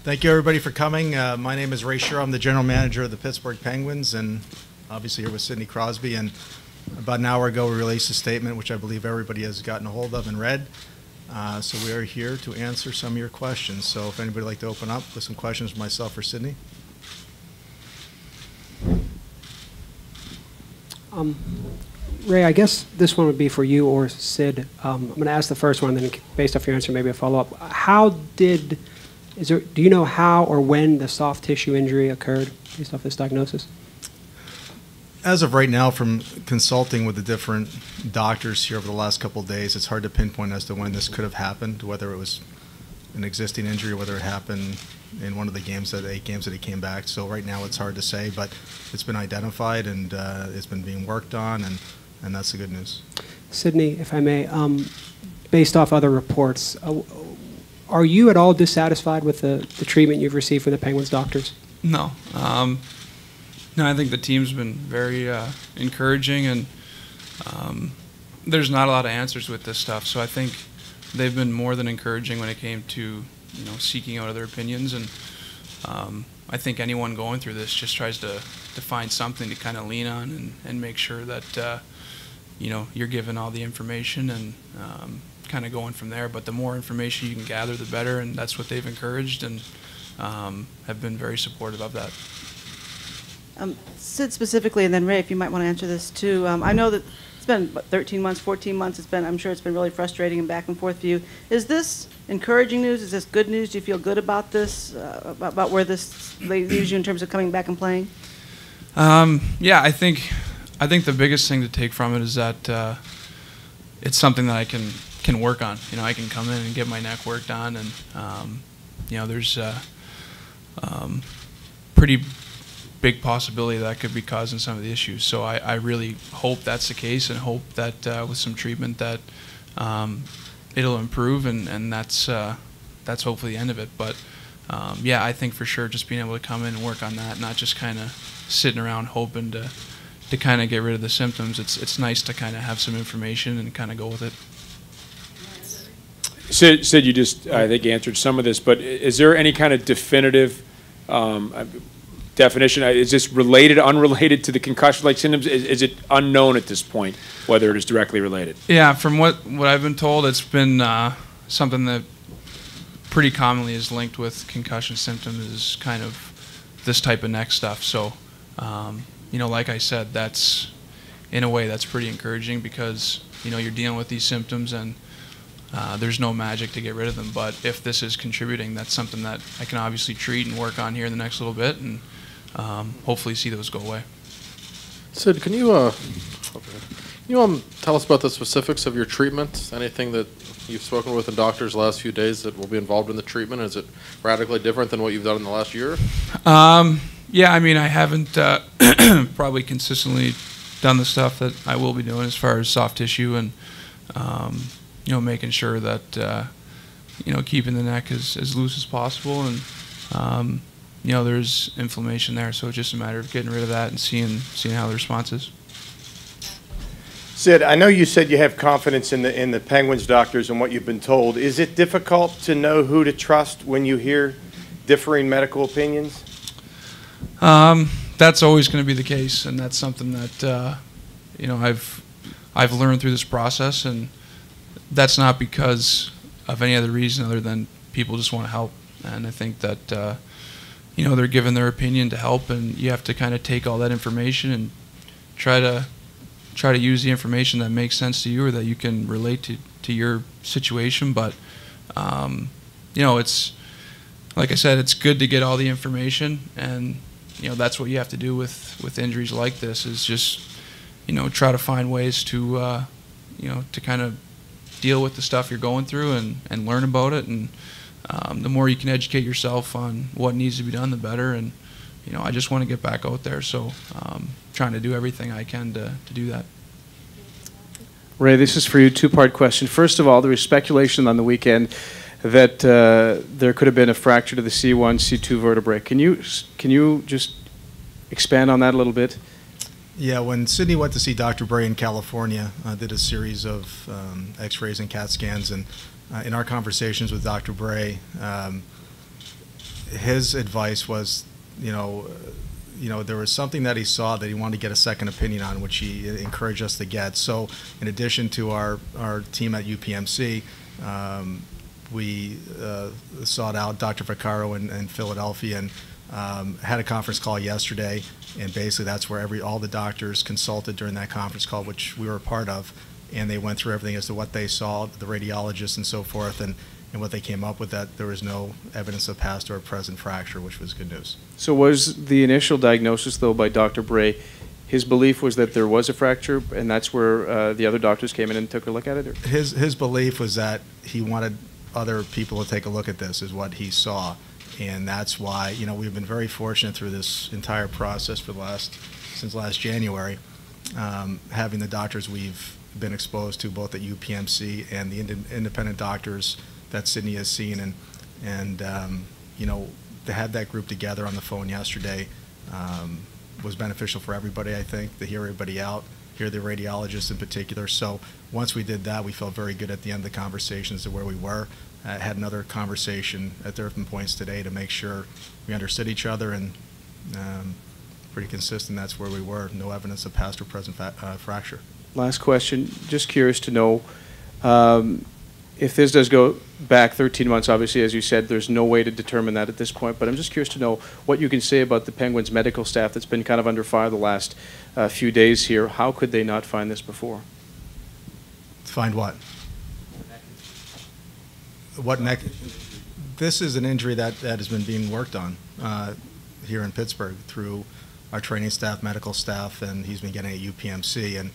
Thank you, everybody, for coming. My name is Shero. I'm the general manager of the Pittsburgh Penguins, and obviously here with Sidney Crosby. And about an hour ago, we released a statement, which I believe everybody has gotten a hold of and read. So we are here to answer some of your questions. So if anybody would like to open up with some questions for myself or Sidney. Ray, I guess this one would be for you or Sid. I'm going to ask the first one, then based off your answer, maybe a follow-up. Do you know how or when the soft tissue injury occurred based off this diagnosis? As of right now, from consulting with the different doctors here over the last couple of days, it's hard to pinpoint as to when this could have happened, whether it was an existing injury, whether it happened in one of the 8 games that he came back. So right now it's hard to say, but it's been identified and it's been being worked on, and that's the good news. Sidney, if I may, based off other reports, are you at all dissatisfied with the treatment you've received from the Penguins doctors? No. No, I think the team's been very encouraging, and there's not a lot of answers with this stuff. So I think they've been more than encouraging when it came to seeking out other opinions. And I think anyone going through this just tries to find something to kind of lean on and make sure that you're given all the information and kind of going from there. But the more information you can gather, the better, and that's what they've encouraged and have been very supportive of that. Sid specifically, and then Ray, if you might want to answer this too. I know that it's been 13 months, 14 months. I'm sure it's been really frustrating and back and forth for you. Is this encouraging news? Is this good news? Do you feel good about this, about where this leaves you in terms of coming back and playing? Yeah, I think the biggest thing to take from it is that it's something that I can work on. I can come in and get my neck worked on, and there's pretty big possibility that could be causing some of the issues. So I really hope that's the case, and hope that with some treatment that it'll improve, and that's hopefully the end of it. But yeah, I think for sure just being able to come in and work on that, not just kind of sitting around hoping to kind of get rid of the symptoms. It's nice to kind of have some information and kind of go with it. Sid, you just, I think, answered some of this, but is there any kind of definitive definition? Is this related, unrelated to the concussion-like symptoms? Is it unknown at this point whether it is directly related? Yeah, from what I've been told, it's been something that pretty commonly is linked with concussion symptoms, is kind of this type of neck stuff. So, like I said, that's, in a way, that's pretty encouraging because, you're dealing with these symptoms and there's no magic to get rid of them. But if this is contributing, that's something that I can obviously treat and work on here in the next little bit, and hopefully see those go away. Sid, can you tell us about the specifics of your treatment? Anything that you've spoken with the doctors the last few days that will be involved in the treatment? Is it radically different than what you've done in the last year? Yeah, I mean, I haven't probably consistently done the stuff that I will be doing as far as soft tissue and making sure that keeping the neck as loose as possible, and there's inflammation there, so it's just a matter of getting rid of that and seeing how the response is. Sid, I know you said you have confidence in the Penguins doctors and what you've been told. Is it difficult to know who to trust when you hear differing medical opinions? That's always going to be the case, and that's something that I've learned through this process, and that's not because of any other reason other than people just want to help, and I think that they're giving their opinion to help, and you have to kind of take all that information and try to use the information that makes sense to you or that you can relate to your situation. But it's, like I said, it's good to get all the information, and that's what you have to do with injuries like this, is just try to find ways to to kind of deal with the stuff you're going through and learn about it, and the more you can educate yourself on what needs to be done, the better. And I just want to get back out there, so trying to do everything I can to do that. Ray, this is for you, two-part question. First of all, there was speculation on the weekend that there could have been a fracture to the C1, C2 vertebrae. Can you just expand on that a little bit? Yeah, when Sidney went to see Dr. Bray in California, did a series of x-rays and CAT scans, and in our conversations with Dr. Bray, his advice was, there was something that he saw that he wanted to get a second opinion on, which he encouraged us to get. So in addition to our team at UPMC, we sought out Dr. Vaccaro in Philadelphia and had a conference call yesterday. And basically that's where all the doctors consulted during that conference call, which we were a part of. And they went through everything as to what they saw, the radiologists and so forth, and what they came up with, that there was no evidence of past or present fracture, which was good news. So was the initial diagnosis, though, by Dr. Bray, his belief was that there was a fracture, and that's where the other doctors came in and took a look at it? Or? His belief was that he wanted other people to take a look at this, is what he saw. And that's why, we've been very fortunate through this entire process since last January, having the doctors we've been exposed to both at UPMC and the independent doctors that Sydney has seen, and to have that group together on the phone yesterday was beneficial for everybody, I think, to hear everybody out, hear the radiologists in particular. So once we did that, we felt very good at the end of the conversation as to where we were. Had another conversation at different points today to make sure we understood each other, and pretty consistent, that's where we were. No evidence of past or present fracture. Last question, just curious to know, if this does go back 13 months, obviously, as you said, there's no way to determine that at this point, but I'm just curious to know what you can say about the Penguins medical staff that's been kind of under fire the last few days here. How could they not find this before? Find what? What neck? This is an injury that has been being worked on here in Pittsburgh through our training staff, medical staff, and he's been getting at UPMC. And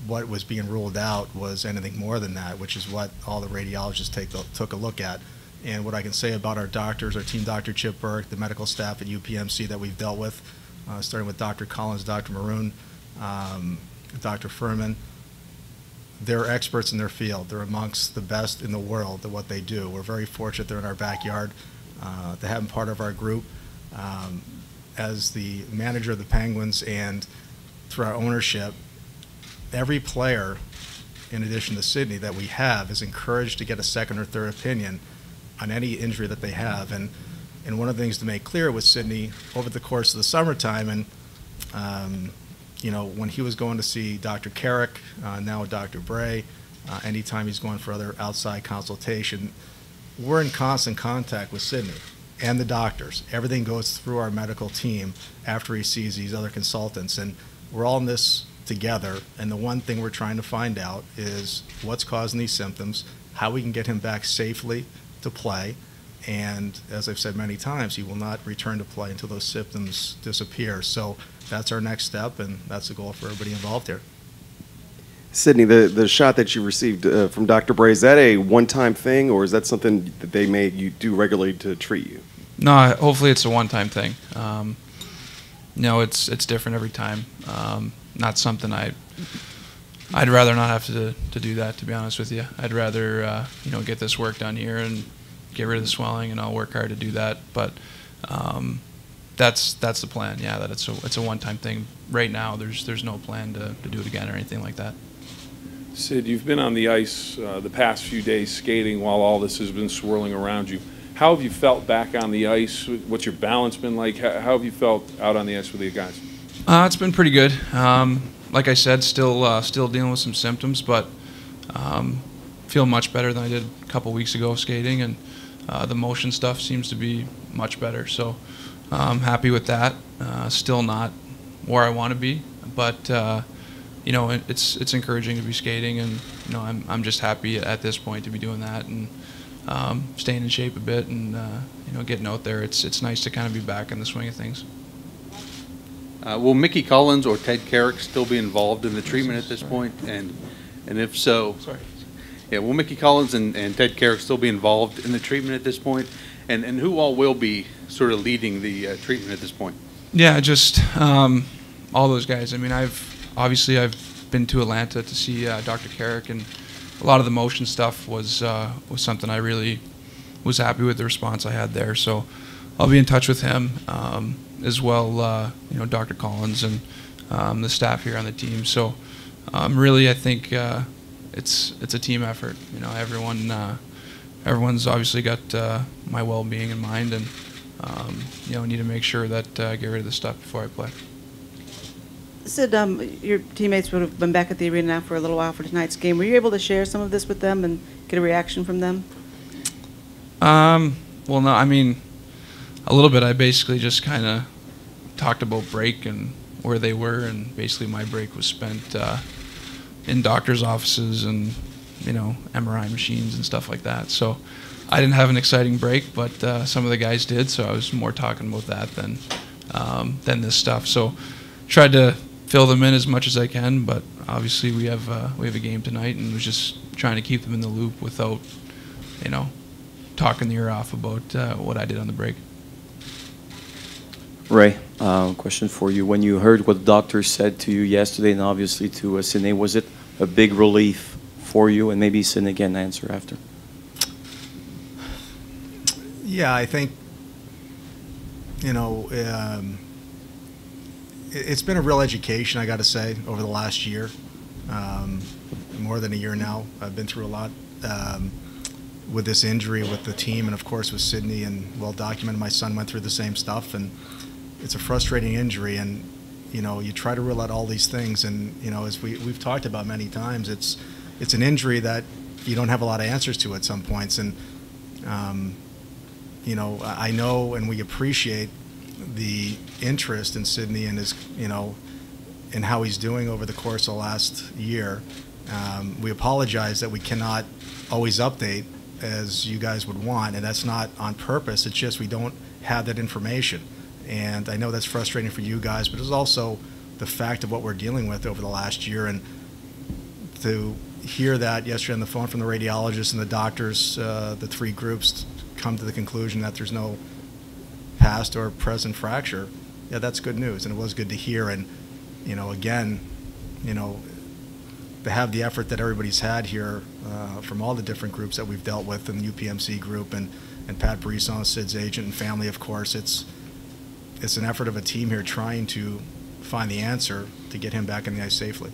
what was being ruled out was anything more than that, which is what all the radiologists took a look at. And what I can say about our doctors, our team doctor Chip Burke, the medical staff at UPMC that we've dealt with, starting with Dr. Collins, Dr. Maroon, Dr. Furman, they're experts in their field. They're amongst the best in the world at what they do. We're very fortunate they're in our backyard to have them part of our group. As the manager of the Penguins and through our ownership, every player, in addition to Sydney, that we have is encouraged to get a second or third opinion on any injury that they have. And one of the things to make clear with Sydney over the course of the summertime, and when he was going to see Dr. Carrick, now Dr. Bray, anytime he's going for other outside consultation, we're in constant contact with Sydney and the doctors. Everything goes through our medical team after he sees these other consultants, and we're all in this together. And the one thing we're trying to find out is what's causing these symptoms, how we can get him back safely to play, and as I've said many times, he will not return to play until those symptoms disappear. So that's our next step, and that's the goal for everybody involved here. Sydney, the shot that you received from Dr. Bray, is that a one-time thing, or is that something that you do regularly to treat you? No, hopefully it's a one-time thing. No, it's different every time. Not something I'd rather not have to do that, to be honest with you. I'd rather get this work done here and get rid of the swelling, and I'll work hard to do that. But that's the plan. Yeah, that it's a one-time thing. Right now, there's no plan to do it again or anything like that. Sid, you've been on the ice the past few days skating while all this has been swirling around you. How have you felt back on the ice? What's your balance been like? How have you felt out on the ice with the guys? It's been pretty good. Like I said, still dealing with some symptoms, but feel much better than I did a couple weeks ago skating, and the motion stuff seems to be much better. So I'm happy with that. Still not where I want to be, but it's encouraging to be skating, and I'm just happy at this point to be doing that and staying in shape a bit, and getting out there. It's nice to kind of be back in the swing of things. Will Mickey Collins or Ted Carrick still be involved in the treatment at this point? And if so, will Mickey Collins and Ted Carrick still be involved in the treatment at this point? And who all will be sort of leading the treatment at this point? Yeah, just all those guys. I mean, I've been to Atlanta to see Dr. Carrick, and a lot of the motion stuff was something I really was happy with the response I had there. So I'll be in touch with him. As well, Dr. Collins and the staff here on the team. So really, I think it's a team effort. Everyone everyone's obviously got my well-being in mind, and need to make sure that get rid of the stuff before I play. Sid, your teammates would have been back at the arena now for a little while for tonight's game. Were you able to share some of this with them and get a reaction from them? Well, no, I mean, a little bit. I basically just kind of talked about break and where they were, and basically my break was spent in doctor's offices and, MRI machines and stuff like that. So I didn't have an exciting break, but some of the guys did, so I was more talking about that than this stuff. So tried to fill them in as much as I can, but obviously we have a game tonight, and was just trying to keep them in the loop without, talking the ear off about what I did on the break. Ray, question for you. When you heard what the doctor said to you yesterday, and obviously to Sidney, was it a big relief for you? And maybe Sidney can answer after. Yeah, I think, it's been a real education, I got to say, over the last year. More than a year now. I've been through a lot with this injury, with the team, and of course with Sidney, and well documented. My son went through the same stuff, and it's a frustrating injury, and you try to rule out all these things, and as we've talked about many times, it's an injury that you don't have a lot of answers to at some points, and I know, and we appreciate the interest in Sidney and his and how he's doing over the course of the last year. We apologize that we cannot always update as you guys would want, and that's not on purpose. It's just we don't have that information. And I know that's frustrating for you guys, but it's also the fact of what we're dealing with over the last year. And to hear that yesterday on the phone from the radiologist and the doctors, the three groups come to the conclusion that there's no past or present fracture, yeah, that's good news, and it was good to hear. And again, to have the effort that everybody's had here from all the different groups that we've dealt with, and the UPMC group, and Pat Brisson, Sid's agent, and family, of course, it's an effort of a team here trying to find the answer to get him back in the ice safely.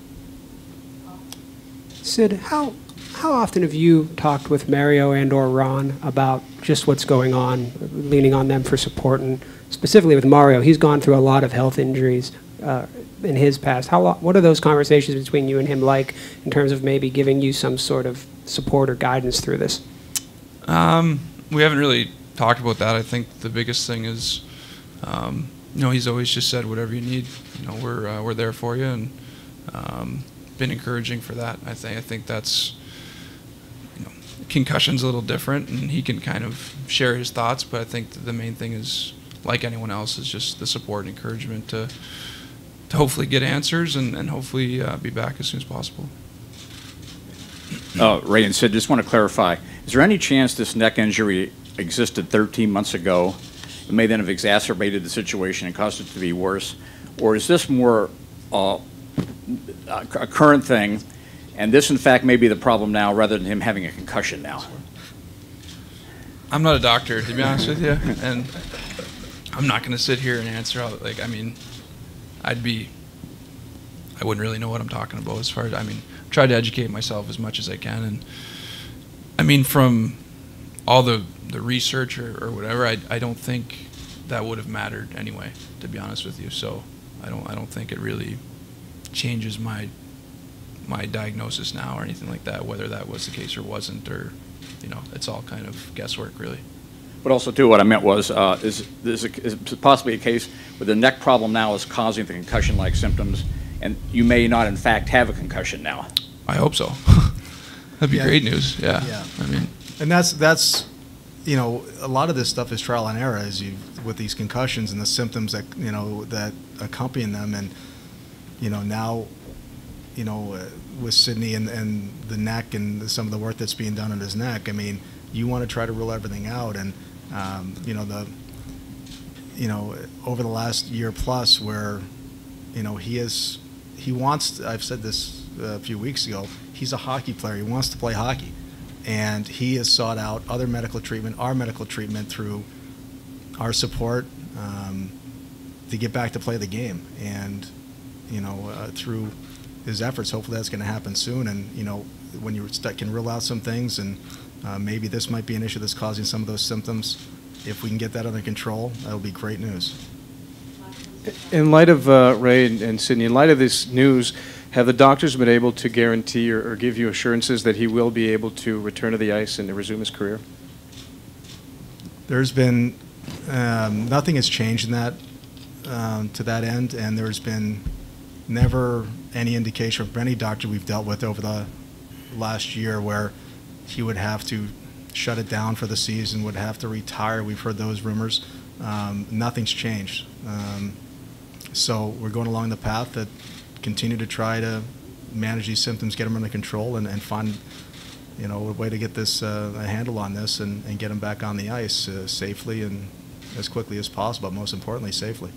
Sid, how often have you talked with Mario and or Ron about just what's going on, leaning on them for support, and specifically with Mario? He's gone through a lot of health injuries in his past. What are those conversations between you and him like, in terms of maybe giving you some sort of support or guidance through this? We haven't really talked about that. I think the biggest thing is, he's always just said, whatever you need, we're there for you, and been encouraging for that. I think that's, concussion's a little different, and he can kind of share his thoughts, but I think the main thing is, like anyone else, is just the support and encouragement to hopefully get answers and hopefully be back as soon as possible. Ray and Sid, just want to clarify, is there any chance this neck injury existed 13 months ago? It may then have exacerbated the situation and caused it to be worse? Or is this more a current thing, and this, in fact, may be the problem now rather than him having a concussion now? I'm not a doctor, to be honest with you, and I'm not going to sit here and answer all, I wouldn't really know what I'm talking about as far as, try to educate myself as much as I can, and from all the research or whatever, I don't think that would have mattered anyway, to be honest with you. So I don't think it really changes my diagnosis now or anything like that, whether that was the case or wasn't, or it's all kind of guesswork really. But also, too, what I meant was, is it possibly a case where the neck problem now is causing the concussion-like symptoms, and you may not, in fact, have a concussion now? I hope so. That'd be great news. Yeah. And that's a lot of this stuff is trial and error, with these concussions and the symptoms that that accompany them, and now with Sidney and the neck and some of the work that's being done on his neck. You want to try to rule everything out, and over the last year plus, where he wants. I've said this a few weeks ago. He's a hockey player. He wants to play hockey, and he has sought out other medical treatment, our medical treatment, through our support to get back to play the game, and through his efforts, hopefully that's going to happen soon. And when you can rule out some things, and Maybe this might be an issue that's causing some of those symptoms. If we can get that under control, that'll be great news. In light of, Ray and Sydney, in light of this news, have the doctors been able to guarantee or give you assurances that he will be able to return to the ice and to resume his career? There's been, nothing has changed in that, to that end, and there's been never any indication from any doctor we've dealt with over the last year where he would have to shut it down for the season, would have to retire. We've heard those rumors. Nothing's changed. So we're going along the path that continue to try to manage these symptoms, get them under control, and find, you know, a way to get this a handle on this and get them back on the ice safely and as quickly as possible, most importantly, safely.